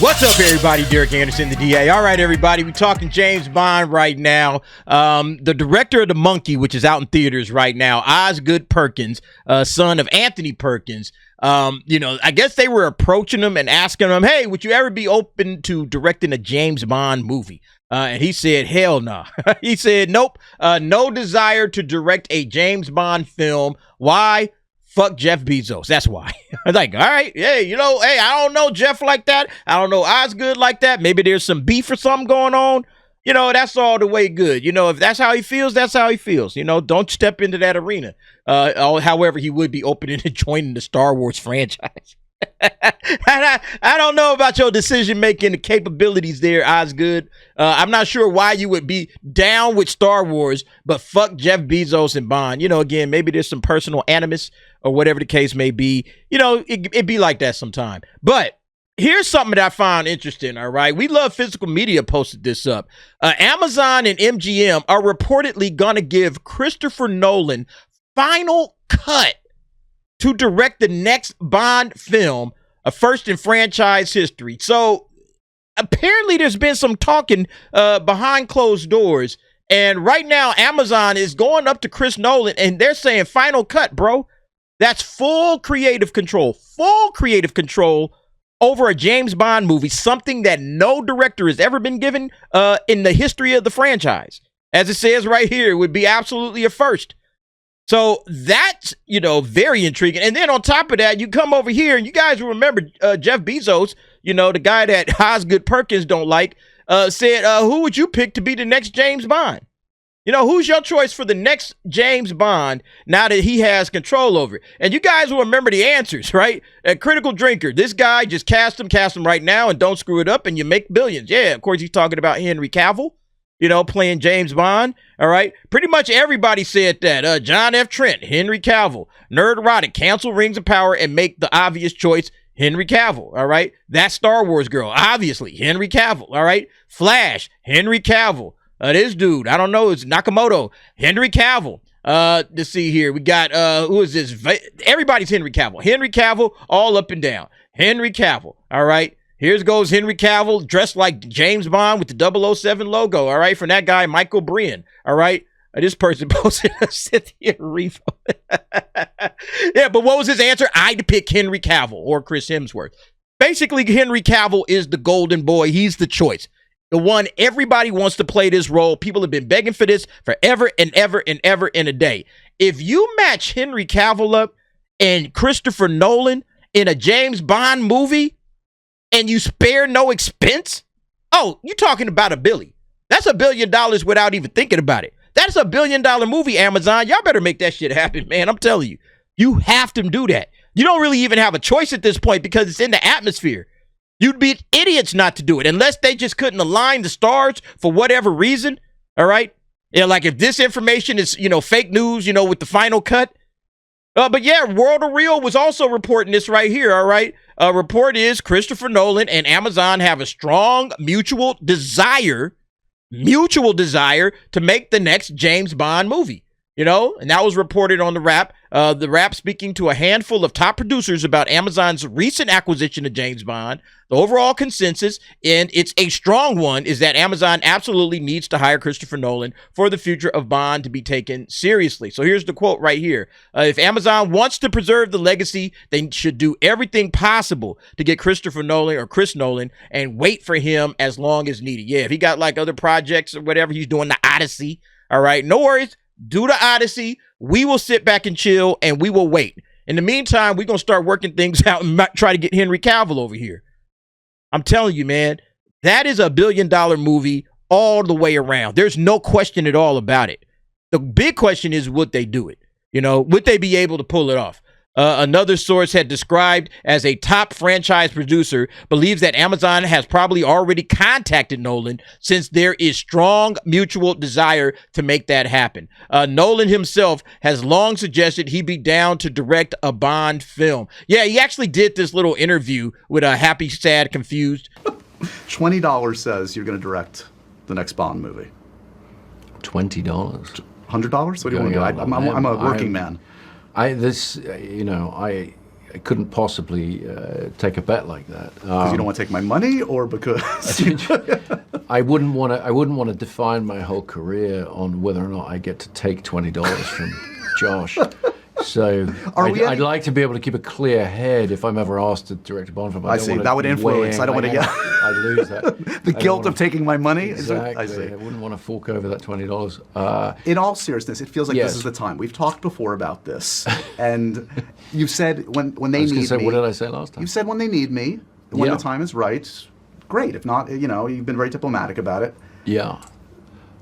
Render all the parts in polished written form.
What's up, everybody? Derek Anderson, the DA. All right, everybody, we're talking James Bond right now. The director of The Monkey, which is out in theaters right now, Osgood Perkins, son of Anthony Perkins. I guess they were approaching him and asking him, hey, would you ever be open to directing a James Bond movie? And he said, hell no. He said, nope, no desire to direct a James Bond film. Why? Fuck Jeff Bezos. That's why. I was like, all right, hey, I don't know Jeff like that. I don't know Osgood like that. Maybe there's some beef or something going on. That's all the way good. If that's how he feels, that's how he feels. Don't step into that arena. However, he would be open to joining the Star Wars franchise. I don't know about your decision-making capabilities there, Osgood. I'm not sure why you would be down with Star Wars, but fuck Jeff Bezos and Bond. Again, maybe there's some personal animus or whatever the case may be. It'd be like that sometime. But here's something that I found interesting, all right? We Love Physical Media posted this up. Amazon and MGM are reportedly going to give Christopher Nolan final cut to direct the next Bond film, a first in franchise history. So apparently there's been some talking behind closed doors. And right now, Amazon is going up to Chris Nolan and they're saying final cut, bro. That's full creative control over a James Bond movie, something that no director has ever been given in the history of the franchise. As it says right here, it would be absolutely a first. So that's, very intriguing. And then on top of that, you come over here and you guys will remember Jeff Bezos, the guy that Osgood Perkins don't like, said, who would you pick to be the next James Bond? Who's your choice for the next James Bond now that he has control over it? And you guys will remember the answers, right? A critical drinker. This guy, just cast him right now and don't screw it up and you make billions. Yeah, of course, he's talking about Henry Cavill, playing James Bond. All right. Pretty much everybody said that. John F. Trent, Henry Cavill, Nerdrotic, cancel Rings of Power and make the obvious choice, Henry Cavill. All right. That Star Wars girl, obviously, Henry Cavill. All right. Flash, Henry Cavill. This dude, I don't know, it's Nakamoto, Henry Cavill. Let's see here. We got, who is this? Everybody's Henry Cavill. Henry Cavill, all up and down. Henry Cavill. All right. Here goes Henry Cavill dressed like James Bond with the 007 logo. All right. From that guy, Michael Brian. All right. This person posted a Cynthia Erivo. Yeah, but what was his answer? I'd pick Henry Cavill or Chris Hemsworth. Basically, Henry Cavill is the golden boy. He's the choice. The one everybody wants to play this role. People have been begging for this forever and ever and ever and a day. If you match Henry Cavill up and Christopher Nolan in a James Bond movie and you spare no expense, oh, you're talking about a billy. That's $1 billion without even thinking about it. That's $1 billion movie, Amazon. Y'all better make that shit happen, man. I'm telling you. You have to do that. You don't really even have a choice at this point because it's in the atmosphere. You'd be idiots not to do it unless they just couldn't align the stars for whatever reason. All right. Yeah. Like if this information is, fake news, with the final cut. But yeah, World of Real was also reporting this right here. All right. Report is Christopher Nolan and Amazon have a strong mutual desire to make the next James Bond movie. And that was reported on The Wrap. The Wrap speaking to a handful of top producers about Amazon's recent acquisition of James Bond. The overall consensus, and it's a strong one, is that Amazon absolutely needs to hire Christopher Nolan for the future of Bond to be taken seriously. So here's the quote right here. If Amazon wants to preserve the legacy, they should do everything possible to get Christopher Nolan or Chris Nolan and wait for him as long as needed. Yeah, if he got like other projects or whatever, he's doing the Odyssey. All right, no worries. Do the Odyssey. We will sit back and chill and we will wait. In the meantime, we're going to start working things out and try to get Henry Cavill over here. I'm telling you, man, that is $1 billion movie all the way around. There's no question at all about it. The big question is, would they do it? Would they be able to pull it off? Another source had described as a top franchise producer believes that Amazon has probably already contacted Nolan since there is strong mutual desire to make that happen. Nolan himself has long suggested he be down to direct a Bond film. Yeah, he actually did this little interview with a Happy, Sad, Confused. $20 says you're going to direct the next Bond movie. $20? $100? What do you want to do? I'm a working man. couldn't possibly take a bet like that. Because you don't want to take my money, or because I wouldn't want to define my whole career on whether or not I get to take $20 from Josh. So I'd like to be able to keep a clear head if I'm ever asked to direct a Bond film. I see. That would influence. I don't want to get. I lose that. The guilt of taking my money. Exactly. I see. I wouldn't want to fork over that $20. In all seriousness, it feels like Yes. this is the time. We've talked before about this, and you said when they need me. What did I say last time? You said when they need me, when Yeah. the time is right. Great. If not, you've been very diplomatic about it. Yeah.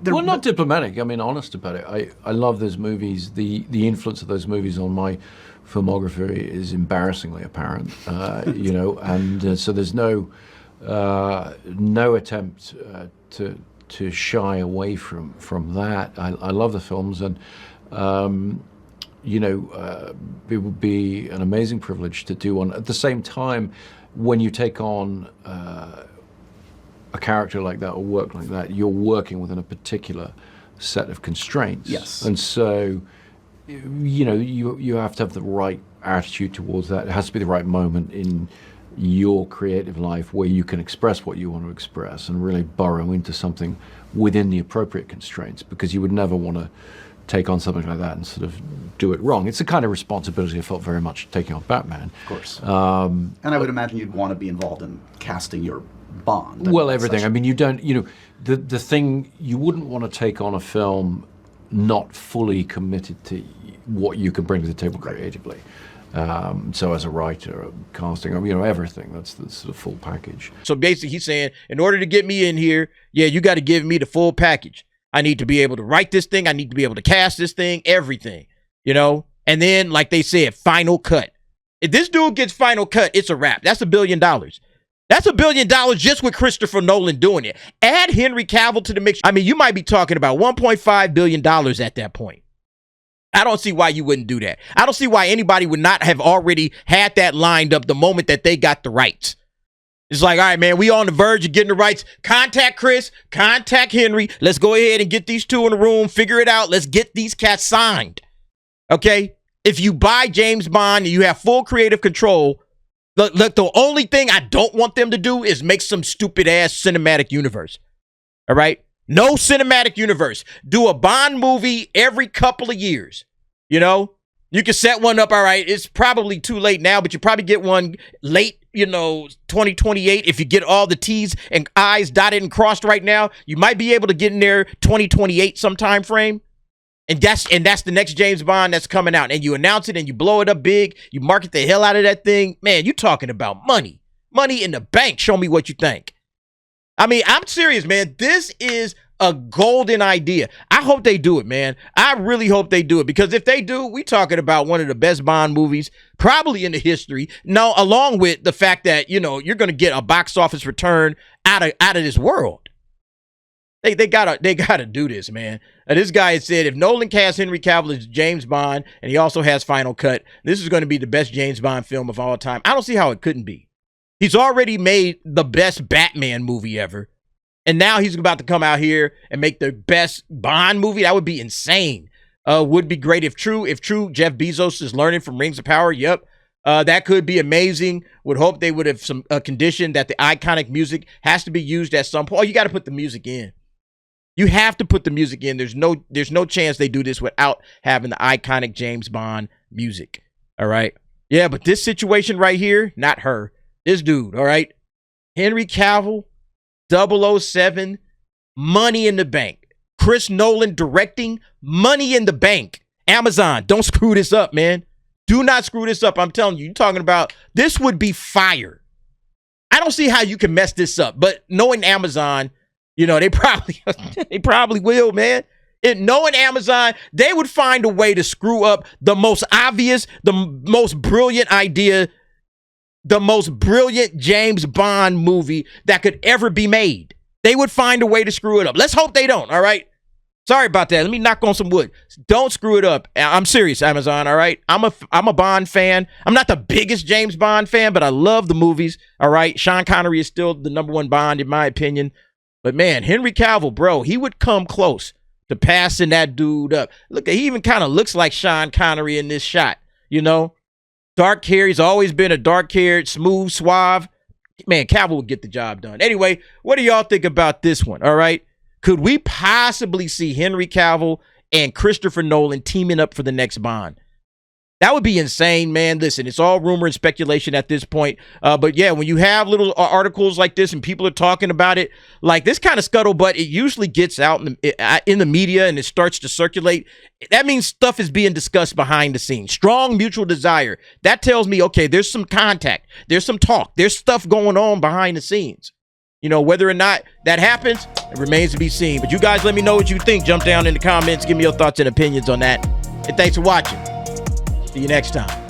Well, not diplomatic. I mean, honest about it. I love those movies. The influence of those movies on my filmography is embarrassingly apparent. And so there's no attempt to shy away from that. I love the films, and it would be an amazing privilege to do one. At the same time, when you take on a character like that or work like that, you're working within a particular set of constraints. Yes. And so, you have to have the right attitude towards that. It has to be the right moment in your creative life where you can express what you want to express and really burrow into something within the appropriate constraints, because you would never want to take on something like that and sort of do it wrong. It's the kind of responsibility I felt very much taking on Batman. Of course. And I would imagine you'd want to be involved in casting your Bond. Well, everything. I mean, you don't, the thing, you wouldn't want to take on a film not fully committed to what you can bring to the table creatively. So as a writer, casting, everything, that's the sort of full package. So basically he's saying, in order to get me in here, you got to give me the full package. I need to be able to write this thing. I need to be able to cast this thing, everything, And then, like they said, final cut. If this dude gets final cut, it's a wrap. That's $1 billion. That's $1 billion just with Christopher Nolan doing it. Add Henry Cavill to the mix. I mean, you might be talking about $1.5 billion at that point. I don't see why you wouldn't do that. I don't see why anybody would not have already had that lined up the moment that they got the rights. It's like, all right, man, we on the verge of getting the rights. Contact Chris, contact Henry. Let's go ahead and get these two in the room, figure it out. Let's get these cats signed. Okay? If you buy James Bond and you have full creative control, look, the only thing I don't want them to do is make some stupid-ass cinematic universe. All right? No cinematic universe. Do a Bond movie every couple of years. You can set one up, all right. It's probably too late now, but you probably get one late, 2028. If you get all the T's and I's dotted and crossed right now, you might be able to get in there 2028 some time frame. And that's the next James Bond that's coming out. And you announce it and you blow it up big. You market the hell out of that thing. Man, you talking about money. Money in the bank. Show me what you think. I mean, I'm serious, man. This is a golden idea. I hope they do it, man. I really hope they do it, because if they do, we talking about one of the best Bond movies probably in the history. Now, along with the fact that, you're going to get a box office return out of this world. They gotta do this, man. This guy had said if Nolan casts Henry Cavill as James Bond and he also has final cut, this is going to be the best James Bond film of all time. I don't see how it couldn't be. He's already made the best Batman movie ever. And now he's about to come out here and make the best Bond movie. That would be insane. Would be great if true. Jeff Bezos is learning from Rings of Power. Yep. That could be amazing. Would hope they would have some condition that the iconic music has to be used at some point. Oh, you got to put the music in. You have to put the music in. There's no chance they do this without having the iconic James Bond music. All right. Yeah, but this situation right here, not her. This dude, all right? Henry Cavill, 007, money in the bank. Chris Nolan directing, money in the bank. Amazon, don't screw this up, man. Do not screw this up. I'm telling you, you're talking about, this would be fire. I don't see how you can mess this up, but knowing Amazon, they probably will, man. And knowing Amazon, they would find a way to screw up the most obvious, the most brilliant idea, the most brilliant James Bond movie that could ever be made. They would find a way to screw it up. Let's hope they don't, all right? Sorry about that. Let me knock on some wood. Don't screw it up. I'm serious, Amazon, all right? I'm a Bond fan. I'm not the biggest James Bond fan, but I love the movies, all right? Sean Connery is still the number one Bond in my opinion. But man, Henry Cavill, bro, he would come close to passing that dude up. Look, he even kind of looks like Sean Connery in this shot, So Dark hair. He's always been a dark-haired, smooth, suave. Man, Cavill would get the job done. Anyway, what do y'all think about this one? All right. Could we possibly see Henry Cavill and Christopher Nolan teaming up for the next Bond? That would be insane, man. Listen, it's all rumor and speculation at this point. But yeah, when you have little articles like this and people are talking about it, like this kind of scuttlebutt, it usually gets out in the media and it starts to circulate. That means stuff is being discussed behind the scenes. Strong mutual desire. That tells me, okay, there's some contact. There's some talk. There's stuff going on behind the scenes. You know, whether or not that happens, it remains to be seen. But you guys let me know what you think. Jump down in the comments. Give me your thoughts and opinions on that. And thanks for watching. See you next time.